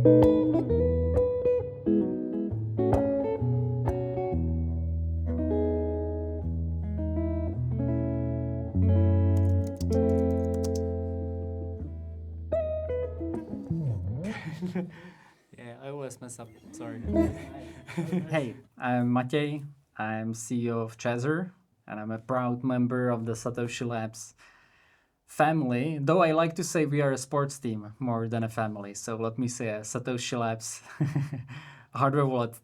Yeah, I always mess up. Sorry. Hey, I'm Matěj. I'm CEO of Trezor, and I'm a proud member of the Satoshi Labs family. Though I like to say we are a sports team more than a family. So let me say a Satoshi Labs hardware wallet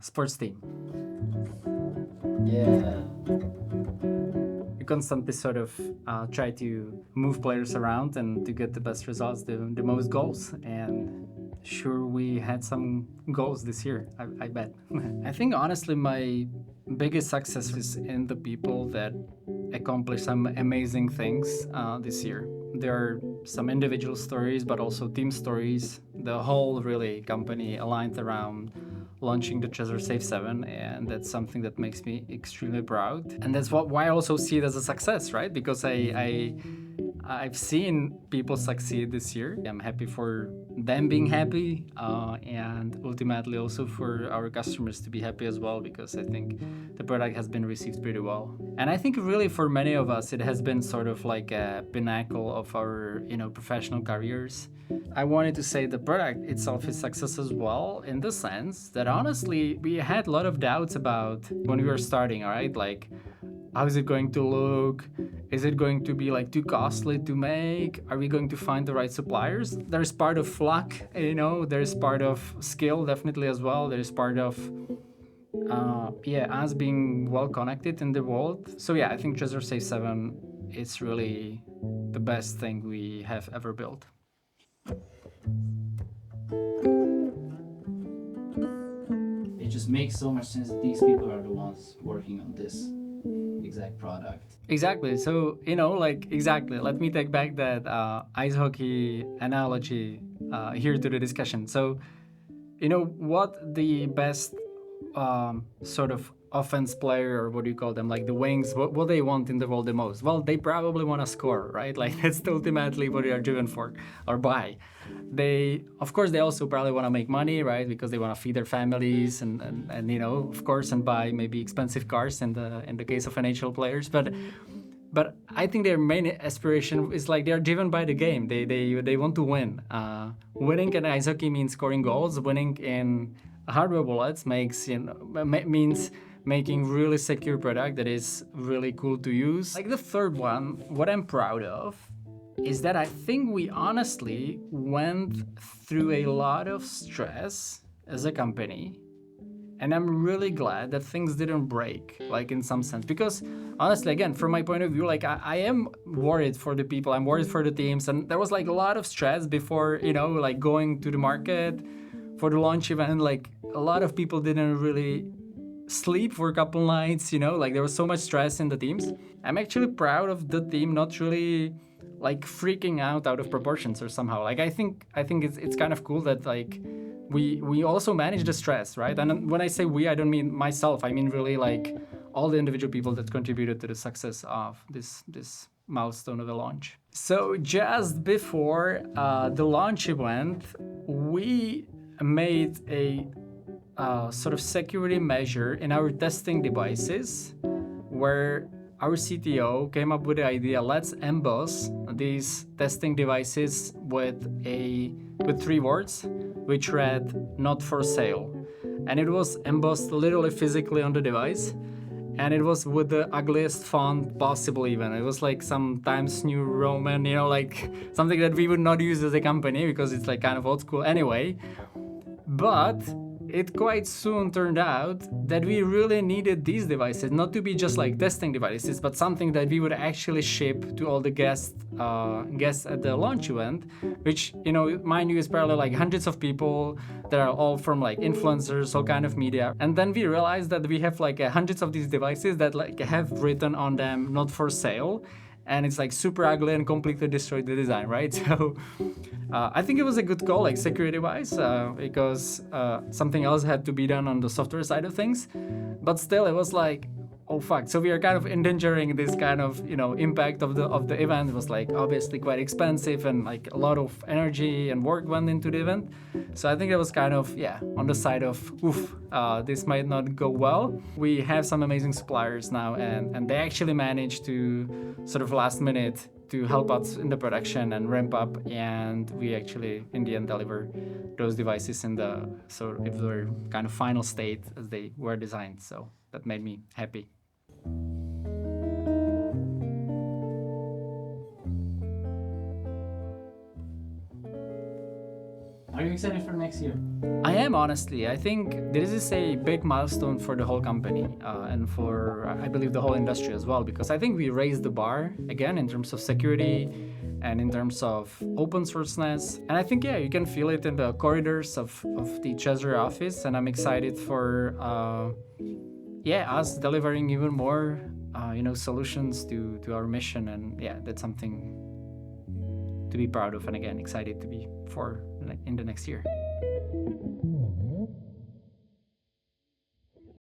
sports team. Yeah. We constantly sort of try to move players around and to get the best results, the most goals. And sure, we had some goals this year, I bet. I think honestly my biggest success is in the people that accomplished some amazing things this year. There are some individual stories, but also team stories. The whole really company aligned around launching the Trezor Safe 7, and that's something that makes me extremely proud. And that's why I also see it as a success, right? Because I've seen people succeed this year. I'm happy for them being happy, and ultimately also for our customers to be happy as well, because I think the product has been received pretty well. And I think really for many of us, it has been sort of like a pinnacle of our, professional careers. I wanted to say the product itself is success as well, in the sense that honestly, we had a lot of doubts about when we were starting, all right? Like, how is it going to look? Is it going to be like too costly to make? Are we going to find the right suppliers? There's part of luck, there's part of skill definitely as well. There's part of us being well connected in the world. So yeah, I think Trezor Safe 7 is really the best thing we have ever built. It just makes so much sense that these people are the ones working on this exact product. Exactly. So, exactly. Let me take back that ice hockey analogy here to the discussion. So, what the best sort of offense player, or what do you call them, like the wings, what they want in the world the most? Well, they probably want to score, right? Like that's ultimately what they are driven for or by. Of course, they also probably want to make money, right? Because they want to feed their families and of course, and buy maybe expensive cars in the case of NHL players. But I think their main aspiration is like they're driven by the game. They want to win. Winning in ice hockey means scoring goals. Winning in hardware wallets means making really secure product that is really cool to use. Like the third one, what I'm proud of is that I think we honestly went through a lot of stress as a company. And I'm really glad that things didn't break, like in some sense. Because honestly, again, from my point of view, like I am worried for the people, I'm worried for the teams. And there was like a lot of stress before, like going to the market for the launch event. Like a lot of people didn't really sleep for a couple nights, like there was so much stress in the teams. I'm actually proud of the team not really like freaking out of proportions or somehow. Like I think it's kind of cool that like we also manage the stress, right? And when I say we, I don't mean myself. I mean really like all the individual people that contributed to the success of this milestone of the launch. So just before the launch event, we made a sort of security measure in our testing devices where our CTO came up with the idea, let's emboss these testing devices with 3 words, which read, "Not for sale." And it was embossed literally physically on the device. And it was with the ugliest font possible even. It was like some Times New Roman, like something that we would not use as a company because it's like kind of old school anyway. But it quite soon turned out that we really needed these devices, not to be just like testing devices, but something that we would actually ship to all the guests at the launch event, which, mind you, is probably like hundreds of people that are all from like influencers, all kind of media. And then we realized that we have like hundreds of these devices that like have written on them, "Not for sale." And it's like super ugly and completely destroyed the design, right? So I think it was a good call, like security-wise, because something else had to be done on the software side of things. But still, it was like, oh fuck, so we are kind of endangering this kind of, impact of the event. It was like obviously quite expensive and like a lot of energy and work went into the event. So I think it was kind of on the side of this might not go well. We have some amazing suppliers now, and they actually managed to sort of last minute to help us in the production and ramp up, and we actually in the end deliver those devices in the kind of final state as they were designed. So that made me happy. Are you excited for next year? I am, honestly. I think this is a big milestone for the whole company and for, I believe, the whole industry as well, because I think we raised the bar again in terms of security and in terms of open sourceness. And I think, you can feel it in the corridors of the Trezor office. And I'm excited for, us delivering even more, solutions to our mission. And that's something to be proud of. And again, excited to be in the next year.